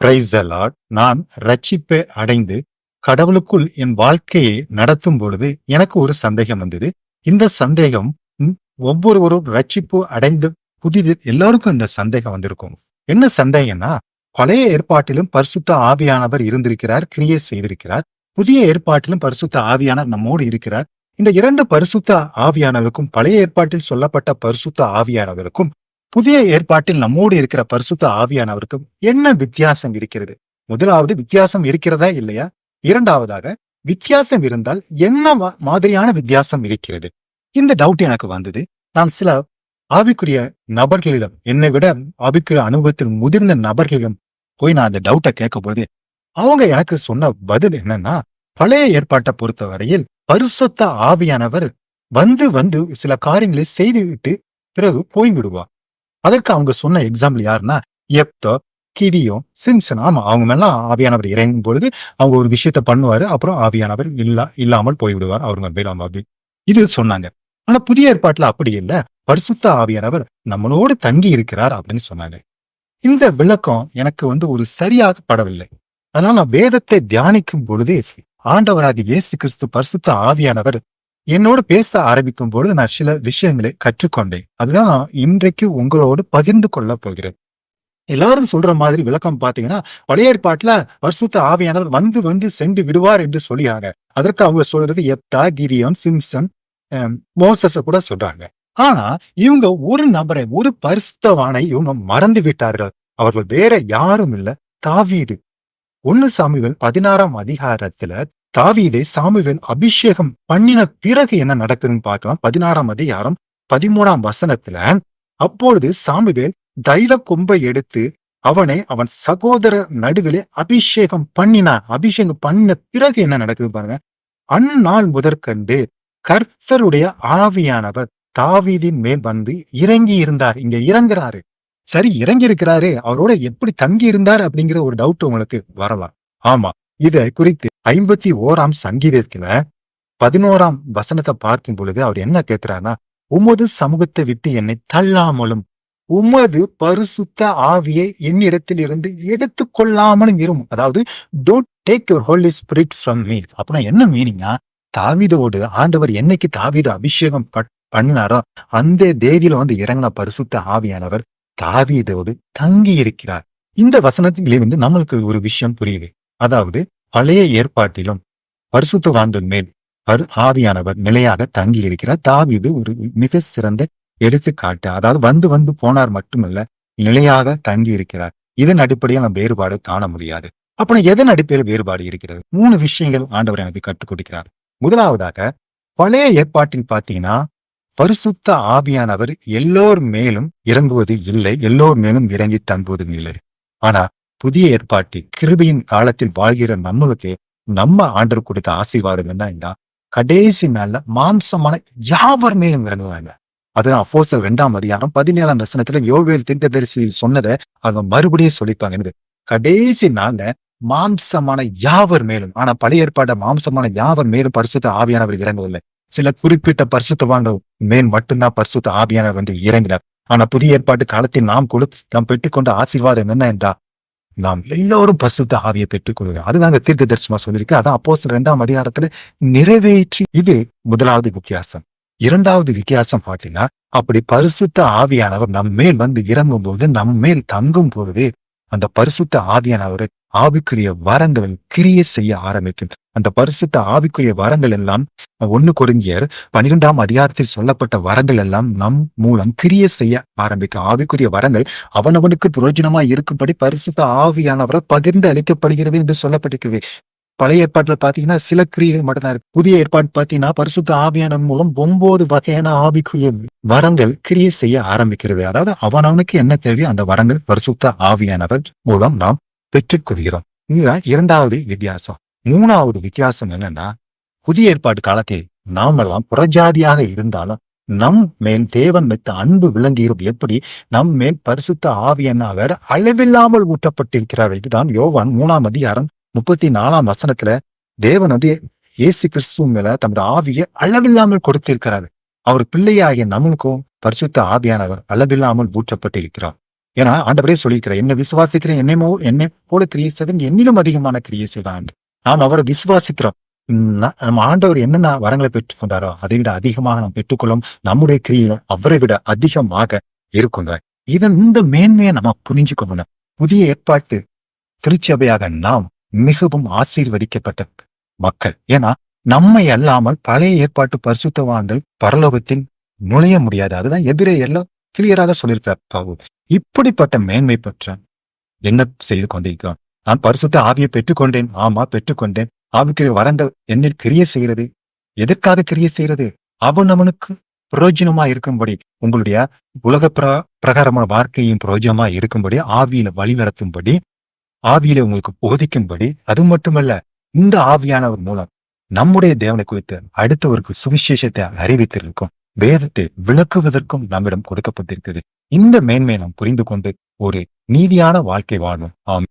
Praise the Lord. நான் ரட்சிப்பை அடைந்து கடவுளுக்குள் என் வாழ்க்கையை நடத்தும் பொழுது எனக்கு ஒரு சந்தேகம் வந்தது. இந்த சந்தேகம் ஒவ்வொருவரும் ரட்சிப்பு அடைந்து புதிது எல்லாருக்கும் இந்த சந்தேகம் வந்திருக்கும். என்ன சந்தேகம்னா, பழைய ஏற்பாட்டிலும் பரிசுத்த ஆவியானவர் இருந்திருக்கிறார், கிரியை செய்திருக்கிறார். புதிய ஏற்பாட்டிலும் பரிசுத்த ஆவியானவர் நம்மோடு இருக்கிறார். இந்த இரண்டு பரிசுத்த ஆவியானவருக்கும், பழைய ஏற்பாட்டில் சொல்லப்பட்ட பரிசுத்த ஆவியானவருக்கும் புதிய ஏற்பாட்டில் நம்மோடு இருக்கிற பரிசுத்த ஆவியானவருக்கும் என்ன வித்தியாசம் இருக்கிறது? முதலாவது, வித்தியாசம் இருக்கிறதா இல்லையா? இரண்டாவதாக, வித்தியாசம் இருந்தால் என்ன மாதிரியான வித்தியாசம் இருக்கிறது? இந்த டவுட் எனக்கு வந்தது. நான் சில ஆவிக்குரிய நபர்களிடம், என்னை விட ஆவிக்குரிய அனுபவத்தில் முதிர்ந்த நபர்களிடம் போய் நான் அந்த டவுட்டை கேட்கும்போது அவங்க எனக்கு சொன்ன பதில் என்னன்னா, பழைய ஏற்பாட்டை பொறுத்த வரையில் பரிசுத்த ஆவியானவர் வந்து சில காரியங்களை செய்துவிட்டு பிறகு போய்விடுவார். அதற்கு அவங்க சொன்ன எக்ஸாம்பிள் யாருன்னா, எப்தோ, கிதியோன், சிம்சன். ஆமா, அவங்க மேல ஆவியானவர் இறங்கும் பொழுது அவங்க ஒரு விஷயத்த பண்ணுவாரு, அப்புறம் ஆவியானவர் இல்லாமல் போய்விடுவார் அவங்க மேல. இது சொன்னாங்க. ஆனா புதிய ஏற்பாட்டுல அப்படி இல்ல, பரிசுத்த ஆவியானவர் நம்மளோடு தங்கி இருக்கிறார் அப்படின்னு சொன்னாங்க. இந்த விளக்கம் எனக்கு ஒரு சரியாக படவில்லை. அதனால நான் வேதத்தை தியானிக்கும் பொழுது ஆண்டவராகிய இயேசு கிறிஸ்து பரிசுத்த ஆவியானவர் என்னோடு பேச ஆரம்பிக்கும் பொழுது நான் சில விஷயங்களை கற்றுக்கொண்டேன். அதுதான் நான் இன்றைக்கு உங்களோடு பகிர்ந்து கொள்ள போகிறேன். எல்லாரும் சொல்ற மாதிரி விளக்கம் பாத்தீங்கன்னா, பழைய ஏற்பாட்டுல பரிசுத்த ஆவியானவர் வந்து சென்று விடுவார் என்று சொல்லியாங்க. அதற்கு அவங்க சொல்றது எப்தா, கிதியோன், சிம்சன், மோசஸ கூட சொல்றாங்க. ஆனா இவங்க ஒரு நபரை, ஒரு பரிசுத்தவானை இவங்க மறந்து விட்டார்கள். அவர்கள் வேற யாரும் இல்ல, தாவீது. 1 சாமுவேல் 16ஆம் அதிகாரத்துல தாவீதை சாமுவேல் அபிஷேகம் பண்ணின பிறகு என்ன நடக்குதுன்னு பார்க்கலாம். 16ஆம் அதிகாரம் 13ஆம் வசனத்துல, அப்பொழுது சாமுவேல் தைல கொம்பை எடுத்து அவனை அவன் சகோதரர் நடுவிலே அபிஷேகம் பண்ணினார். அபிஷேகம் பண்ணின பிறகு என்ன நடக்குது பாருங்க. அந்நாள் முதற்கண்டு கர்த்தருடைய ஆவியானவர் தாவீதின் மேல் வந்து இறங்கி இருந்தார். இங்க இறங்குறாரு. சரி, இறங்கி இருக்கிறாரு, அவரோட எப்படி தங்கி இருந்தார் அப்படிங்கிற ஒரு டவுட் உங்களுக்கு வரலாம். ஆமா, இத குறித்து 51ஆம் சங்கீதத்துல 11ஆம் வசனத்தை பார்க்கும் பொழுது அவர் என்ன கேட்கிறாருன்னா, உமது சமூகத்தை விட்டு என்னை தள்ளாமலும் உமது பரிசுத்த ஆவியை என்னிடத்தில் இருந்து எடுத்துக் கொள்ளாமலும் இரும். அதாவது, don't take your holy spirit from me. அப்படின்னா என்ன மீனிங்கா? தாவீதோடு ஆண்டவர் என்னைக்கு தாவீது அபிஷேகம் பண்ணினாரோ அந்த தேதியில இறங்கின பரிசுத்த ஆவியானவர் தாவீதோடு தங்கி இருக்கிறார். இந்த வசனத்திலிருந்து நம்மளுக்கு ஒரு விஷயம் புரியுது. அதாவது, பழைய ஏற்பாட்டிலும் பரிசுத்தவான்கள் மேல் ஆவியானவர் நிலையாக தங்கி இருக்கிறார். தாவீது ஒரு மிக சிறந்த எடுத்துக்காட்டு. அதாவது வந்து போனார் மட்டுமல்ல, நிலையாக தங்கி இருக்கிறார். இதன் அடிப்படையில் நம்ம வேறுபாடு காண முடியாது. அப்புறம் எதன் அடிப்படையில் வேறுபாடு இருக்கிறது? 3 விஷயங்கள் ஆண்டவர் எனக்கு கற்றுக் கொடுக்கிறார். முதலாவதாக, பழைய ஏற்பாட்டில் பார்த்தீங்கன்னா பரிசுத்த ஆவியானவர் எல்லோர் மேலும் இறங்குவது இல்லை, எல்லோர் மேலும் இறங்கி தங்குவதும் இல்லை. ஆனா புதிய ஏற்பாட்டில் கிருபையின் காலத்தில் வாழ்கிற நம்மளுக்கு நம்ம ஆண்டவர் கொடுத்த ஆசீர்வாதம் என்னன்னா, கடைசி நாள்ல மாம்சமான யாவர் மேலும் இறங்குவாங்க. அதுதான் அப்போஸ்தலர் 2ஆம் அதிகாரம் 17ஆம் வசனத்துல யோவேல் தீர்க்கதரிசி சொன்னதை அவங்க மறுபடியும் சொல்லிப்பாங்க. கடைசி நாள்ல மாம்சமான யாவர் மேலும். ஆனா பழைய ஏற்பாட்ட மாம்சமான யாவர் மேலும் பரிசுத்த ஆவியானவர் இறங்கவில்லை. சில குறிப்பிட்ட பரிசுத்தவான்கள் மேல் மட்டும்தான் பரிசுத்த ஆவியானவர் இறங்கினார். ஆனா புதிய ஏற்பாட்டு காலத்தில் நாம் பெற்றுக்கொண்ட ஆசீர்வாதம் என்ன என்றா, நாம் எல்லோரும் பரிசுத்த ஆவியை பெற்றுக் கொள்கிறோம். அதுதாங்க தீர்க்க தரிசனமா சொல்லியிருக்கு. அதான் அப்போஸ்தலர் 2ஆம் அதிகாரத்துல நிறைவேற்றி. இது முதலாவது வித்தியாசம். இரண்டாவது வித்தியாசம் பார்த்தீங்கன்னா, அப்படி பரிசுத்த ஆவியானவர் நம் மேல் இறங்கும் போது, நம் மேல் தங்கும் பொழுது, அந்த பரிசுத்த ஆவியானவர் ஆவிக்குரிய வரங்கள் கிரியை செய்ய ஆரம்பிக்கும். அந்த பரிசுத்த ஆவிக்குரிய வரங்கள் எல்லாம் 1 கொரிந்தியர் 12ஆம் அதிகாரத்தில் சொல்லப்பட்ட வரங்கள் எல்லாம் நம் மூலம் கிரியை செய்ய ஆரம்பிக்கும். ஆவிக்குரிய வரங்கள் அவனவனுக்கு பிரயோஜனமா இருக்கும்படி பரிசுத்த ஆவியானவரை பகிர்ந்து அளிக்கப்படுகிறது என்று சொல்லப்பட்டிருக்கிறது. பழைய ஏற்பாட்டுல பாத்தீங்கன்னா சில கிரியைகள் மட்டும்தான் இருக்கு. புதிய ஏற்பாடு பாத்தீங்கன்னா பரிசுத்த ஆவியான மூலம் 9 வகையான ஆவிக்குரிய வரங்கள் கிரியை செய்ய ஆரம்பிக்கிறது. அதாவது அவனவனுக்கு என்ன தேவையோ அந்த வரங்கள் பரிசுத்த ஆவியானவர் மூலம் நாம் பெற்றுக்கொள்கிறோம். இதுதான் இரண்டாவது வித்தியாசம். மூணாவது வித்தியாசம் என்னன்னா, புதிய ஏற்பாடு காலத்தில் நாமெல்லாம் புறஜாதியாக இருந்தாலும் நம் மேல் தேவன் வைத்த அன்பு விளங்குகிறது. எப்படி? நம் மேல் பரிசுத்த ஆவியானவர் அளவில்லாமல் ஊட்டப்பட்டிருக்கிறார். இதுதான் யோவான் 3ஆம் அதிகாரம் 34ஆம் வசனத்துல தேவன் இயேசு கிறிஸ்து மேல தமது ஆவியை அளவில்லாமல் கொடுத்திருக்கிறார். அவர் பிள்ளையாகிய நம்மளுக்கும் பரிசுத்த ஆவியானவர் அளவில்லாமல் ஊற்றப்பட்டிருக்கிறார். ஏன்னா ஆண்டவரே சொல்லியிருக்கிறார், என்ன விசுவாசிக்கிற என்னை போல கிரியை செய்வன் என்னிலும் அதிகமான கிரியை செய்வான். நாம் அவரை விசுவாசிக்கிறோம். நம்ம ஆண்டவர் என்னென்ன வரங்களை பெற்றுக்கொண்டாரோ அதை விட அதிகமாக நாம் பெற்றுக்கொள்ளும். நம்முடைய கிரியையும் அவரை விட அதிகமாக இருக்குங்க. இந்த மேன்மையை நம்ம புரிஞ்சுக்கணும். புதிய ஏற்பாட்டு திருச்சபையாக நாம் மிகவும் ஆசீர்வதிக்கப்பட்ட மக்கள். ஏன்னா நம்மை அல்லாமல் பழைய ஏற்பாட்டு பரிசுத்தவான்கள் பரலோகத்தில் நுழைய முடியாது. அதுதான் எல்லாம் கிளியராக சொல்லியிருக்கிறார் பவுல். இப்படிப்பட்ட மேன்மை பெற்ற என்ன செய்து கொண்டிருக்கிறோம்? நான் பரிசுத்த ஆவியை பெற்றுக்கொண்டேன். ஆமா, பெற்றுக்கொண்டேன். ஆவிக்குரிய வரங்கள் என்னில் கிரிய செய்கிறது. எதற்காக கிரிய செய்கிறது? அவன் அவனுக்கு பிரயோஜனமா இருக்கும்படி, உங்களுடைய உலக பிரகாரமான வாழ்க்கையும் பிரயோஜனமா இருக்கும்படி, ஆவியில வழி நடத்தும்படி, ஆவியில உங்களுக்கு போதிக்கும்படி. அது மட்டுமல்ல, இந்த ஆவியானவர் மூலம் நம்முடைய தேவனை குறித்து அடுத்தவருக்கு சுவிசேஷத்தை அறிவித்திருக்கும், வேதத்தை விளக்குவதற்கும் நம்மிடம் கொடுக்கப்பட்டிருக்கிறது. இந்த மேன்மையை நாம் புரிந்து கொண்டு ஒரு நீதியான வாழ்க்கை வாழும். ஆம்.